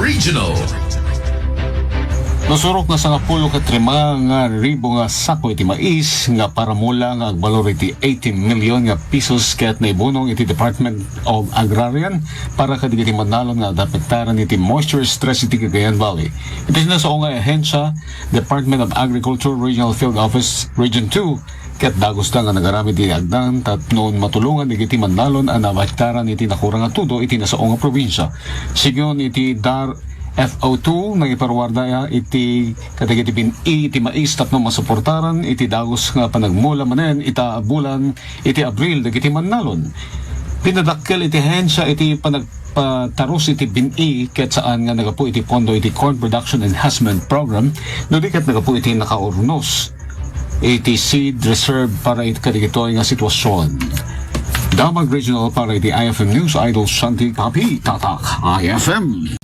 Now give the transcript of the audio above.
Regional. Nasurok na sa nga pulo ka 5 nga ribo nga sako iti mais nga para mula nga agbalor iti 18 million nga pesos ket naibunong iti Department of Agrarian para kadigiti manalon nga adapektaran iti moisture stress iti Cagayan Valley. Iti na sa nga ahensya Department of Agriculture Regional Field Office Region 2 ket dagos nga nagaramid iti agdan tat noon matulungan iti manalon ang adapektaran iti nakurang nga tudo iti nasa nga probinsya. Sigon iti FO2 nang iparwarda iti kadagiti iti mais tapno masuportaran iti dagos nga panagmula manen ita bulan iti Abril dagiti manalon. Pinadakkel iti hensya iti panagpatarus iti bin-i ket saan nga nagapu iti pondo iti Corn Production Enhancement Program no di ket nagapu iti nakaurnos iti seed reserve para iti kadigitoy nga sitwasyon. Damag Regional para iti IFM News Idol Shanti Kapi Tatak IFM.